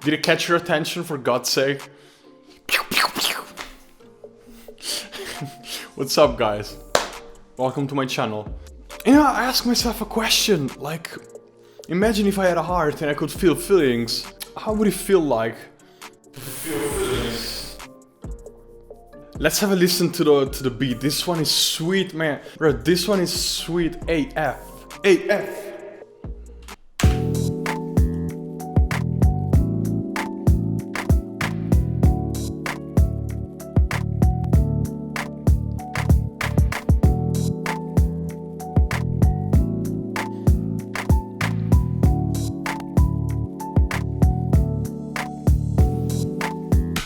Did it catch your attention, for God's sake? What's up, guys? Welcome to my channel. You know, I ask myself a question, like, imagine if I had a heart and I could feel feelings. How would it feel like to feel feelings? Let's have a listen to the beat. This one is sweet, man. Bro, this one is sweet AF. AF.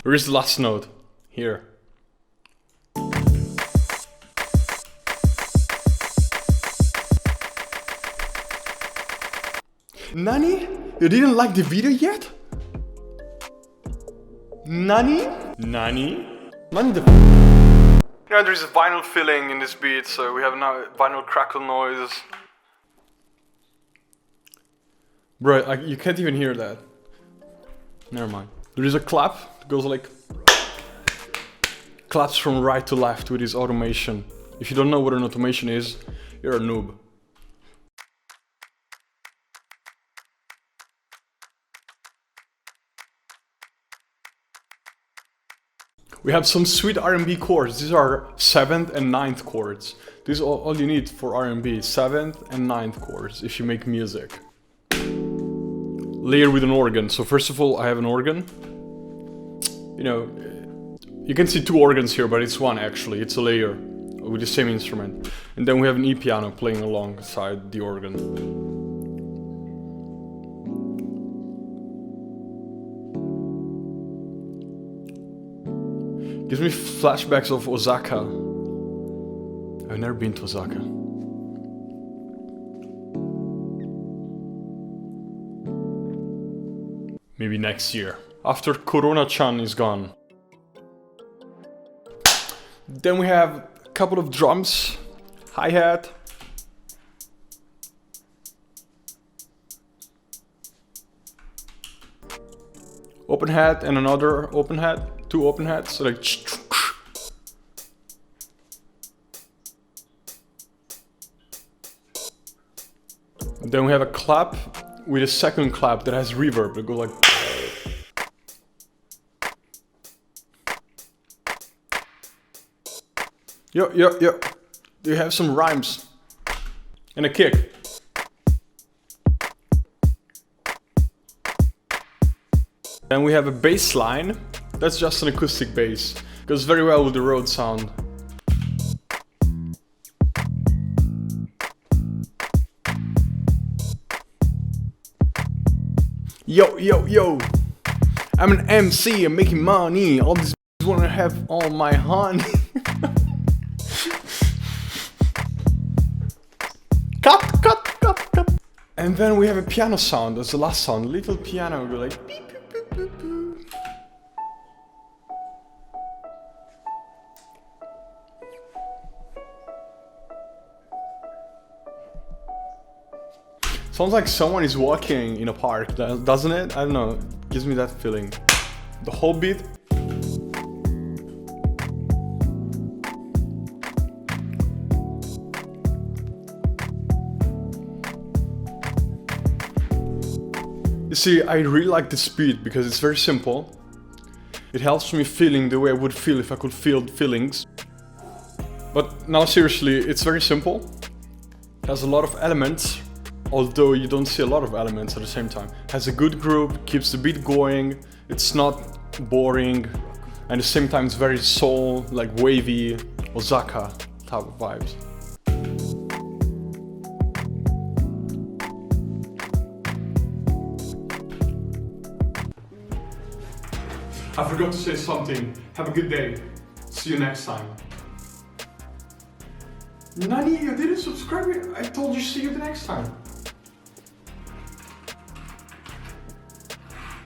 Where is the last note? Here. Nani? You didn't like the video yet? Nani? Nani? Nani the... Yeah, there is a vinyl filling in this beat, so we have now vinyl crackle noise. Bro, you can't even hear that. Never mind. There is a clap that goes like... claps from right to left with this automation. If you don't know what an automation is, you're a noob. We have some sweet R&B chords. These are 7th and 9th chords. This is all you need for R&B. 7th and 9th chords if you make music. Layer with an organ. So first of all, I have an organ. You know, you can see two organs here, but it's one actually. It's a layer with the same instrument. And then we have an E-piano playing alongside the organ. Gives me flashbacks of Osaka. I've never been to Osaka. Maybe next year. After Corona-chan is gone. Then we have a couple of drums. Hi-hat. Open hat and another open hat. Two open hats, so like... And then we have a clap with a second clap that has reverb. It goes like... Yo. Do you have some rhymes? And a kick. Then we have a bass line. That's just an acoustic bass. Goes very well with the road sound. Yo. I'm an MC, I'm making money. All these wanna have all my honey. Cut. And then we have a piano sound. That's the last sound. Little piano go like beep, beep, beep, beep, beep. Sounds like someone is walking in a park, doesn't it? I don't know, it gives me that feeling. The whole beat. You see, I really like this beat because it's very simple. It helps me feeling the way I would feel if I could feel feelings. But now seriously, it's very simple. It has a lot of elements. Although you don't see a lot of elements at the same time. Has a good groove, keeps the beat going, it's not boring, and at the same time it's very soul, like wavy, Osaka type of vibes. I forgot to say something. Have a good day. See you next time. Nani, you didn't subscribe? I told you see you the next time.